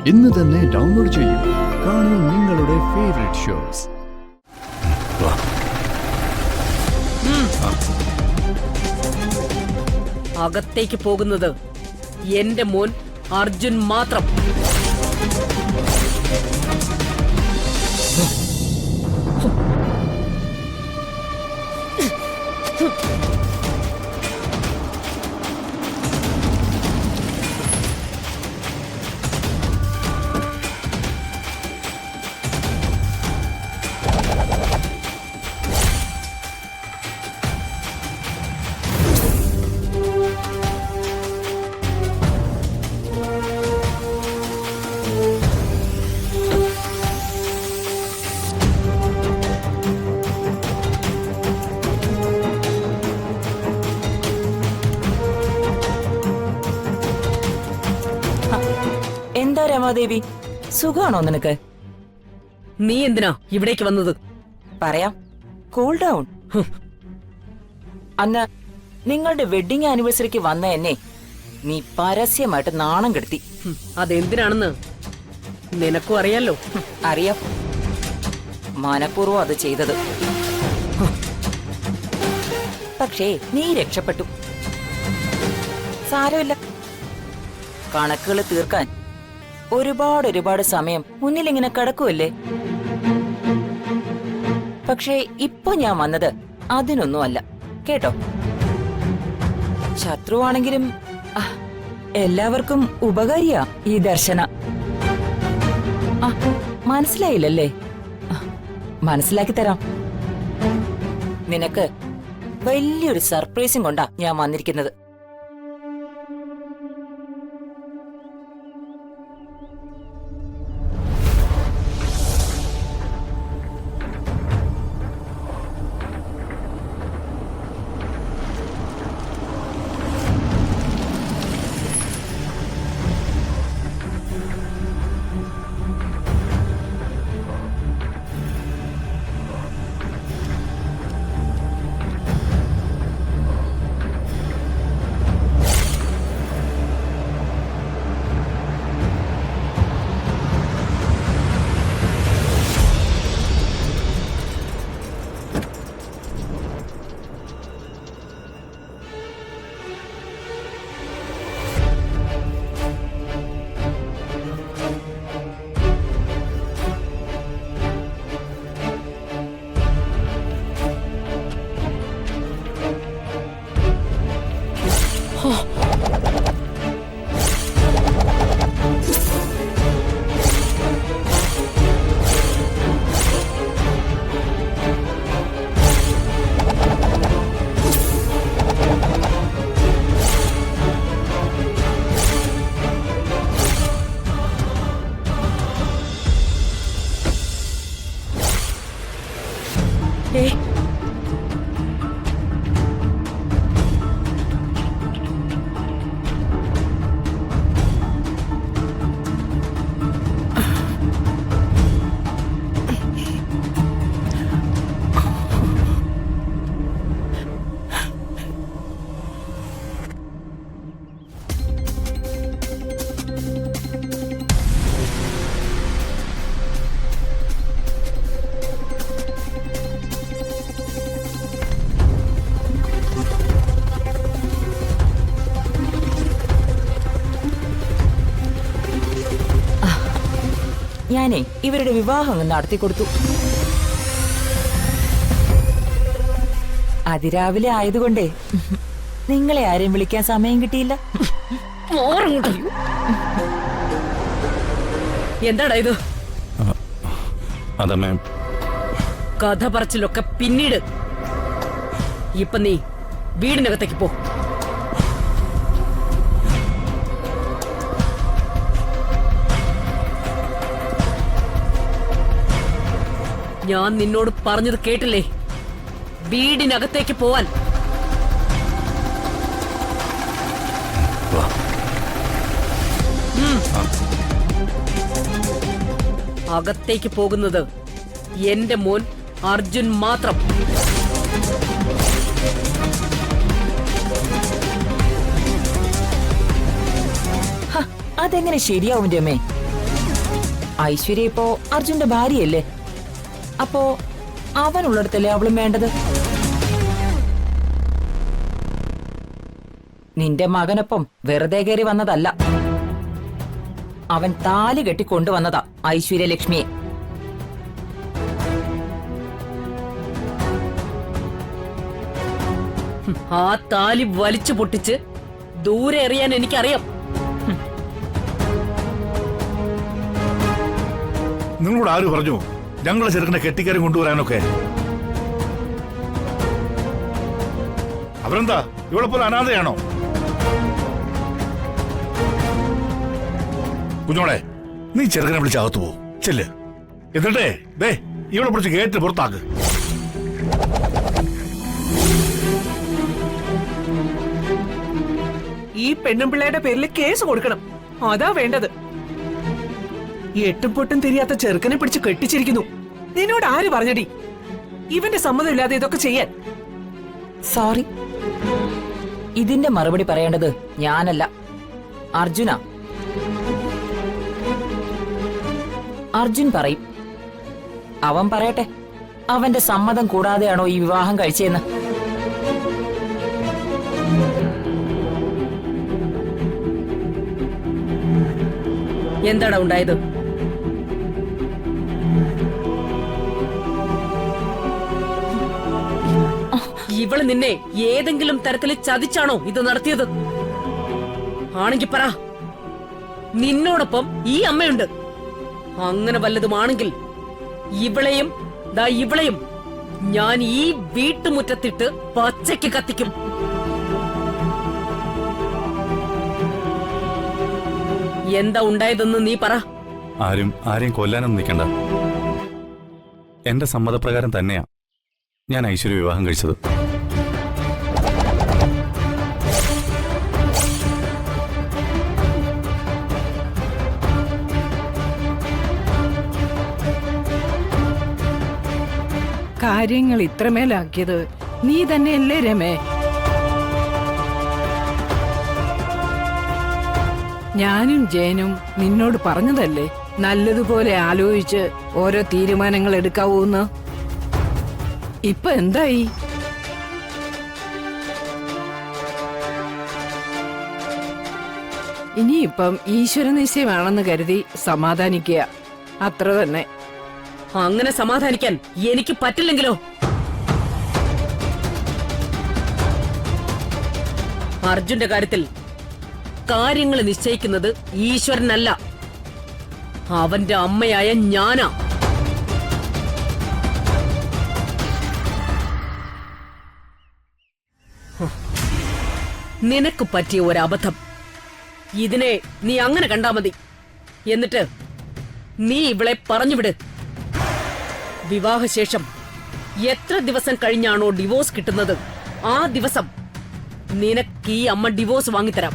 ഇന്ന് തന്നെ ഡൗൺലോഡ് ചെയ്യൂ. കാണൂ നിങ്ങളുടെ ഫേവറേറ്റ് ഷോസ്. അകത്തേക്ക് പോകുന്നത് എന്റെ മോൻ അർജുൻ മാത്രം. എന്താ രമാദേവി, സുഖാണോ നിനക്ക്? നീ എന്തിനാ ഇവിടേക്ക് വന്നത്? പറയാം, കൂൾ ഡൗൺ. അന്ന് നിങ്ങളുടെ വെഡിങ് ആനിവേഴ്സറിക്ക് വന്ന എന്നെ നീ പരസ്യമായിട്ട് നാണം കെടുത്തി. അതെന്തിനാണെന്ന് നിനക്കും അറിയാലോ. അറിയാം, മനഃപൂർവ്വം അത് ചെയ്തത്. പക്ഷേ നീ രക്ഷപ്പെട്ടു. സാരമില്ല, കണക്കുകൾ തീർക്കാൻ ഒരുപാട് സമയം മുന്നിലിങ്ങനെ കിടക്കുമല്ലേ. പക്ഷേ ഇപ്പൊ ഞാൻ വന്നത് അതിനൊന്നുമല്ല കേട്ടോ. ശത്രുവാണെങ്കിലും എല്ലാവർക്കും ഉപകാരിയാ ഈ ദർശന. മനസ്സിലായില്ലല്ലേ? മനസ്സിലാക്കി തരാം. നിനക്ക് വലിയൊരു സർപ്രൈസും കൊണ്ടാ ഞാൻ വന്നിരിക്കുന്നത്. ഞാനേ ഇവരുടെ വിവാഹം നടത്തിക്കൊടുത്തു. അതിരാവിലെ ആയതുകൊണ്ടേ നിങ്ങളെ ആരെയും വിളിക്കാൻ സമയം കിട്ടിയില്ല. എന്താടാ ഇത്? കഥ പറച്ചിലൊക്കെ പിന്നീട്. ഇപ്പൊ നീ വീടിനകത്തേക്ക് പോ. ഞാൻ നിന്നോട് പറഞ്ഞത് കേട്ടില്ലേ? വീടിനകത്തേക്ക് പോവാൻ. അകത്തേക്ക് പോകുന്നത് എന്റെ മോൻ അർജുൻ മാത്രം. അതെങ്ങനെ ശരിയാവും രമേ? ഐശ്വര്യ ഇപ്പോ അർജുന്റെ ഭാര്യയല്ലേ, അപ്പോ അവനുള്ളിടത്തല്ലേ അവളും വേണ്ടത്. നിന്റെ മകനൊപ്പം വെറുതെ കയറി വന്നതല്ല, അവൻ താലി കെട്ടി കൊണ്ടുവന്നതാ ഐശ്വര്യ ലക്ഷ്മിയെ. ആ താലി വലിച്ചു പൊട്ടിച്ച് ദൂരെ എറിയാൻ എനിക്കറിയാം. നിങ്ങളോട് ആര് പറഞ്ഞു ഞങ്ങളെ ചെറുക്കനെ കെട്ടിക്കയറി കൊണ്ടുവരാനൊക്കെ? അവരെന്താ ഇവളെ പോലെ അനാഥയാണോ? കുഞ്ഞോളെ, നീ ചെറുക്കനെ വിളിച്ച് അകത്തു പോ, ചെല്ല്. എന്നിട്ടേ ദേ ഇവളെ പിടിച്ച് ഗേറ്റ് പുറത്താക്ക്. ഈ പെണ്ണുപിള്ളയുടെ പേരിൽ കേസ് കൊടുക്കണം, അതാ വേണ്ടത്. എട്ടും പൊട്ടും തിരിയാത്ത ചെറുക്കനെ പിടിച്ച് കെട്ടിച്ചിരിക്കുന്നു. നിന്നോട് ആര് പറഞ്ഞടി ഇവന്റെ സമ്മതമില്ലാതെ ഇതൊക്കെ ചെയ്യാൻ? സോറി, ഇതിന്റെ മറുപടി പറയേണ്ടത് ഞാനല്ല, അർജുന. അർജുൻ പറയും. അവൻ പറയട്ടെ, അവന്റെ സമ്മതം കൂടാതെയാണോ ഈ വിവാഹം കഴിച്ചതെന്ന്. എന്താടാ ഉണ്ടായത്? ഇവള് നിന്നെ ഏതെങ്കിലും തരത്തിൽ ചതിച്ചാണോ ഇത് നടത്തിയത്? ആണെങ്കി പറ. നിന്നോടൊപ്പം ഈ അമ്മയുണ്ട്. അങ്ങനെ വല്ലതുമാണെങ്കിൽ ഇവളെയും ഇവളെയും ഞാൻ ഈ വീട്ടുമുറ്റത്തിട്ട് പച്ചയ്ക്ക് കത്തിക്കും. എന്താ ഉണ്ടായതെന്ന് നീ പറ. ആരെയും കൊല്ലാനൊന്നും നിൽക്കണ്ട. എന്റെ സമ്മതപ്രകാരം തന്നെയാ ഞാൻ ഐശ്വര്യ വിവാഹം കഴിച്ചത്. കാര്യങ്ങൾ ഇത്രമേലാക്കിയത് നീ തന്നെയല്ലേ രമേ? ഞാനും ജയനും നിന്നോട് പറഞ്ഞതല്ലേ നല്ലതുപോലെ ആലോചിച്ച് ഓരോ തീരുമാനങ്ങൾ എടുക്കാവൂന്ന്. ഇപ്പൊ എന്തായി? ഇനിയിപ്പം ഈശ്വര നിശ്ചയമാണെന്ന് കരുതി സമാധാനിക്കുക, അത്ര തന്നെ. അങ്ങനെ സമാധാനിക്കാൻ എനിക്ക് പറ്റില്ലെങ്കിലോ? അർജുന്റെ കാര്യത്തിൽ കാര്യങ്ങൾ നിശ്ചയിക്കുന്നത് ഈശ്വരനല്ല, അവന്റെ അമ്മയായ ഞാനാ. നിനക്ക് പറ്റിയ ഒരബദ്ധം. ഇതിനെ നീ അങ്ങനെ കണ്ടാ മതി. എന്നിട്ട് നീ ഇവളെ പറഞ്ഞുവിട്. വിവാഹശേഷം എത്ര ദിവസം കഴിഞ്ഞാണോ ഡിവോഴ്സ് കിട്ടുന്നത്, ആ ദിവസം നിനക്ക് ഈ അമ്മ ഡിവോഴ്സ് വാങ്ങിത്തരാം.